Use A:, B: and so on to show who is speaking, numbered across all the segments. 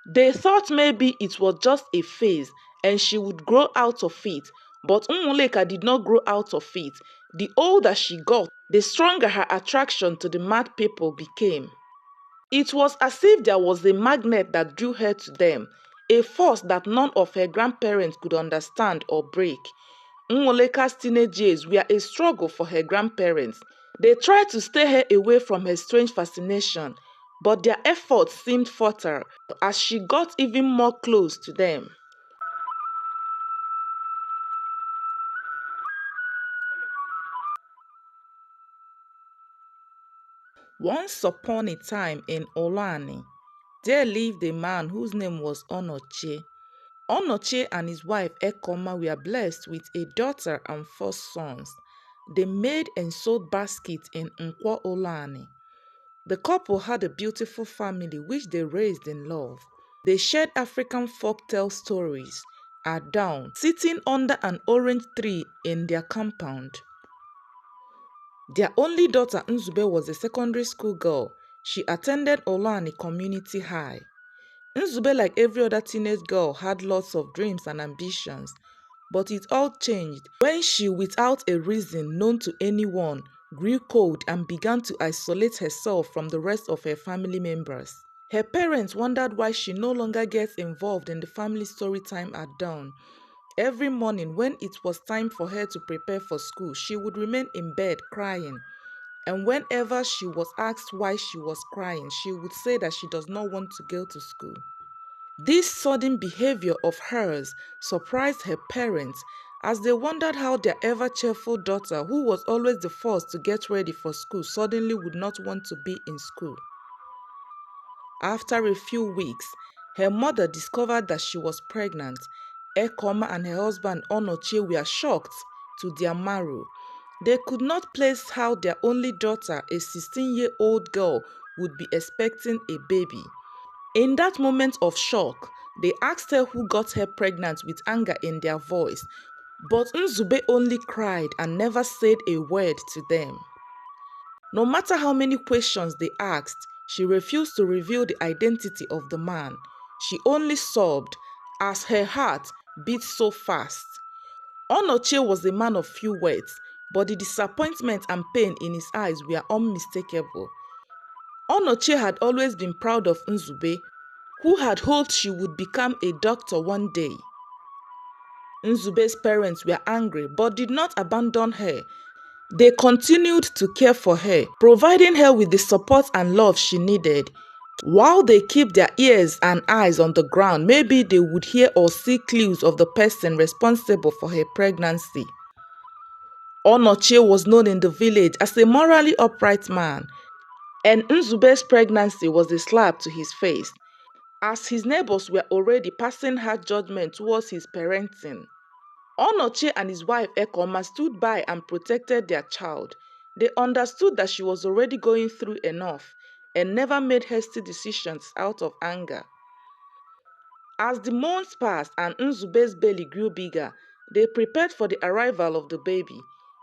A: They thought maybe it was just a phase and she would grow out of it, but Umuleka did not grow out of it. The older she got, the stronger her attraction to the mad people became. It was as if there was a magnet that drew her to them, a force that none of her grandparents could understand or break. Umuleka's teenage years were a struggle for her grandparents. They tried to stay her away from her strange fascination, but their efforts seemed futile as she got even more close to them. Once upon a time in Olani, there lived a man whose name was Onoche. Onoche and his wife Ekoma were blessed with a daughter and 4 sons. They made and sold baskets in Nkwo Olani. The couple had a beautiful family which they raised in love. They shared African folktale stories at dawn, sitting under an orange tree in their compound. Their only daughter Nzube was a secondary school girl. She attended Olani Community High. Nzube, like every other teenage girl, had lots of dreams and ambitions, but it all changed when she, without a reason known to anyone, grew cold and began to isolate herself from the rest of her family members. Her parents wondered why she no longer gets involved in the family story time at dawn. Every morning when it was time for her to prepare for school, she would remain in bed crying. And whenever she was asked why she was crying, she would say that she does not want to go to school. This sudden behavior of hers surprised her parents as they wondered how their ever-cheerful daughter, who was always the first to get ready for school, suddenly would not want to be in school. After a few weeks, her mother discovered that she was pregnant. Ekoma and her husband Onoche were shocked to their marrow. They could not place how their only daughter, a 16-year-old girl, would be expecting a baby. In that moment of shock, they asked her who got her pregnant with anger in their voice, but Nzube only cried and never said a word to them. No matter how many questions they asked, she refused to reveal the identity of the man. She only sobbed as her heart beat so fast. Onoche was a man of few words, but the disappointment and pain in his eyes were unmistakable. Onoche had always been proud of Nzube, who had hoped she would become a doctor one day. Nzube's parents were angry but did not abandon her. They continued to care for her, providing her with the support and love she needed. While they keep their ears and eyes on the ground, maybe they would hear or see clues of the person responsible for her pregnancy. Onoche was known in the village as a morally upright man, and Nzube's pregnancy was a slap to his face, as his neighbors were already passing hard judgment towards his parenting. Onoche and his wife Ekoma stood by and protected their child. They understood that she was already going through enough and never made hasty decisions out of anger. As the months passed and Nzube's belly grew bigger, they prepared for the arrival of the baby,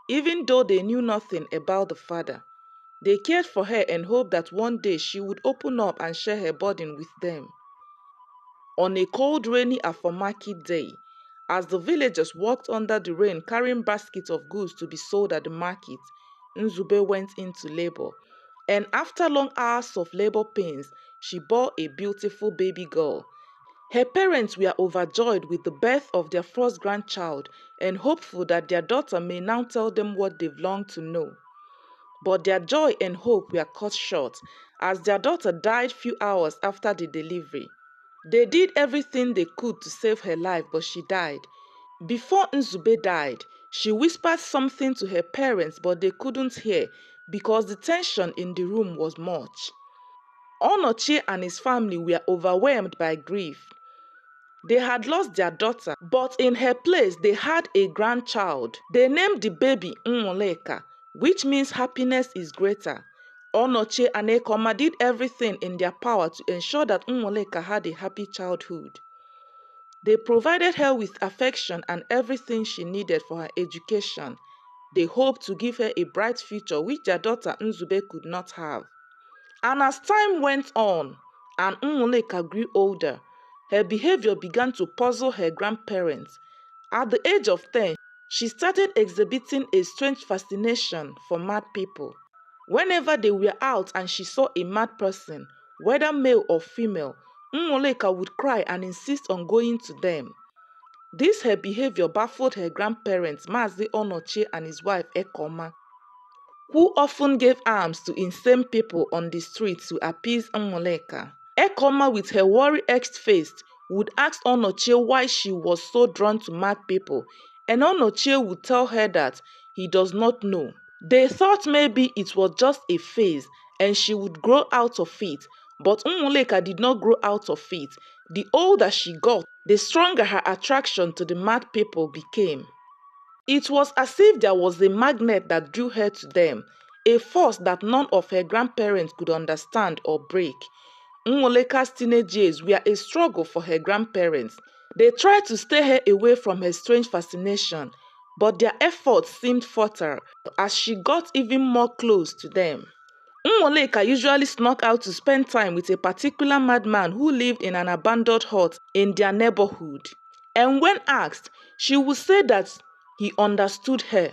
A: even though they knew nothing about the father. They cared for her and hoped that one day she would open up and share her burden with them. On a cold, rainy Afomaki day, as the villagers walked under the rain carrying baskets of goods to be sold at the market, Nzube went into labor. And after long hours of labor pains, she bore a beautiful baby girl. Her parents were overjoyed with the birth of their first grandchild and hopeful that their daughter may now tell them what they've longed to know. But their joy and hope were cut short as their daughter died few hours after the delivery. They did everything they could to save her life, but she died. Before Nzube died, she whispered something to her parents, but they couldn't hear because the tension in the room was much. Onoche and his family were overwhelmed by grief. They had lost their daughter, but in her place they had a grandchild. They named the baby Nwoleka, which means happiness is greater. Onoche and Ekoma did everything in their power to ensure that Nwoleka had a happy childhood. They provided her with affection and everything she needed for her education. They hoped to give her a bright future which their daughter Nzube could not have. And as time went on and Nwoleka grew older, her behavior began to puzzle her grandparents. At the age of 10, she started exhibiting a strange fascination for mad people. Whenever they were out and she saw a mad person, whether male or female, Nwoleka would cry and insist on going to them. This her behavior baffled her grandparents, Mazi Onochie and his wife Ekoma, who often gave alms to insane people on the streets to appease Nwoleka. Ekoma, with her worry-etched face, would ask Onochie why she was so drawn to mad people, and Onochie would tell her that he does not know. They thought maybe it was just a phase and she would grow out of it, but Nwoleka did not grow out of it. The older she got, the stronger her attraction to the mad people became. It was as if there was a magnet that drew her to them, a force that none of her grandparents could understand or break. Nwoleka's teenage years were a struggle for her grandparents. They tried to stay her away from her strange fascination, but their efforts seemed futile as she got even more close to them. Nwoleka usually snuck out to spend time with a particular madman who lived in an abandoned hut in their neighborhood. And when asked, she would say that he understood her.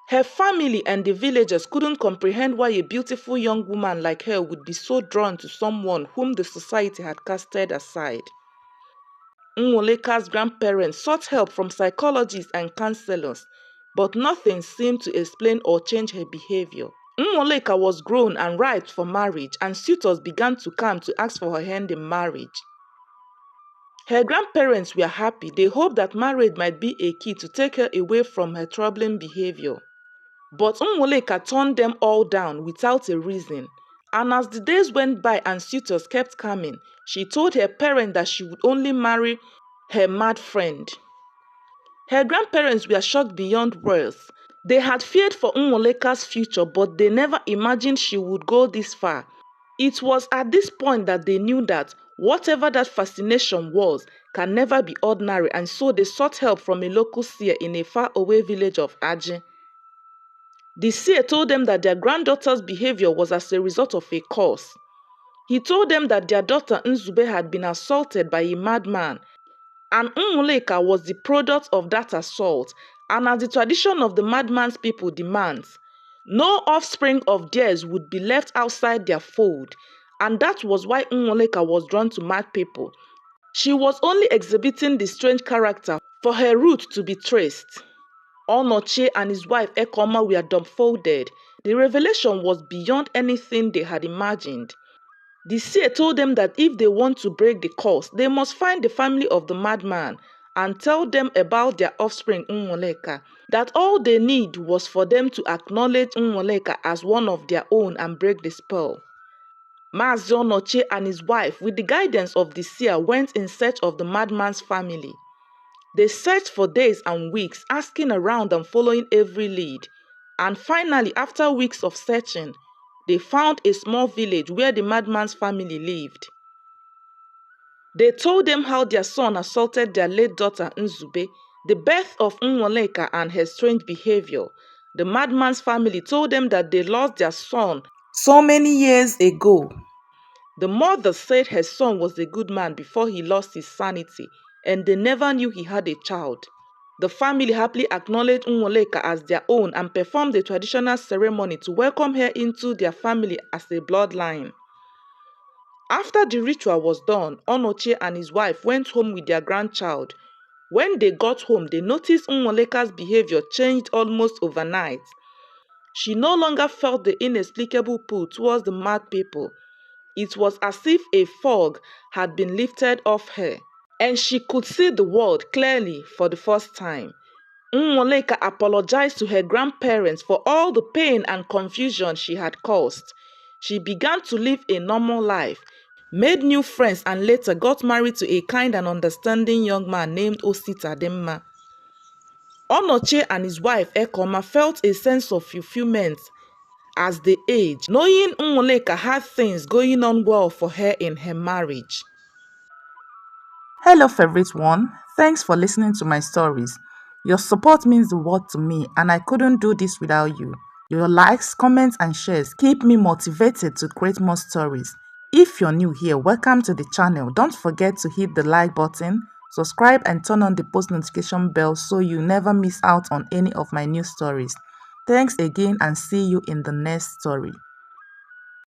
A: Her family and the villagers couldn't comprehend why a beautiful young woman like her would be so drawn to someone whom the society had casted aside. Nwoleka's grandparents sought help from psychologists and counselors, but nothing seemed to explain or change her behavior. Nwoleka was grown and ripe for marriage, and suitors began to come to ask for her hand in marriage. Her grandparents were happy. They hoped that marriage might be a key to take her away from her troubling behavior. But Nwoleka turned them all down without a reason. And as the days went by and suitors kept coming, she told her parents that she would only marry her mad friend. Her grandparents were shocked beyond words. They had feared for Nwoleka's future, but they never imagined she would go this far. It was at this point that they knew that whatever that fascination was can never be ordinary, and so they sought help from a local seer in a faraway village of Aji. The seer told them that their granddaughter's behavior was as a result of a curse. He told them that their daughter Nzube had been assaulted by a madman, and Nwoleka was the product of that assault, and as the tradition of the madman's people demands, no offspring of theirs would be left outside their fold, and that was why Nwoleka was drawn to mad people. She was only exhibiting the strange character for her root to be traced. Onochie and his wife Ekoma were dumbfounded. The revelation was beyond anything they had imagined. The seer told them that if they want to break the curse, they must find the family of the madman and tell them about their offspring Nwoleka, that all they need was for them to acknowledge Nwoleka as one of their own and break the spell. Mazi Onochie and his wife, with the guidance of the seer, went in search of the madman's family. They searched for days and weeks, asking around and following every lead. And finally, after weeks of searching, they found a small village where the madman's family lived. They told them how their son assaulted their late daughter Nzube, the birth of Nwoleka and her strange behavior. The madman's family told them that they lost their son so many years ago. The mother said her son was a good man before he lost his sanity, and they never knew he had a child. The family happily acknowledged Nwoleka as their own and performed a traditional ceremony to welcome her into their family as a bloodline. After the ritual was done, Onochie and his wife went home with their grandchild. When they got home, they noticed Nwoleka's behavior changed almost overnight. She no longer felt the inexplicable pull towards the mad people. It was as if a fog had been lifted off her, and she could see the world clearly for the first time. Nwoleka apologized to her grandparents for all the pain and confusion she had caused. She began to live a normal life, made new friends, and later got married to a kind and understanding young man named Osita Demma. Onochie and his wife Ekoma felt a sense of fulfillment as they aged, knowing Nwoleka had things going on well for her in her marriage. Hello favorite one, thanks for listening to my stories. Your support means the world to me, and I couldn't do this without you. Your likes, comments and shares keep me motivated to create more stories. If you're new here, welcome to the channel. Don't forget to hit the like button, subscribe and turn on the post notification bell so you never miss out on any of my new stories. Thanks again and see you in the next story.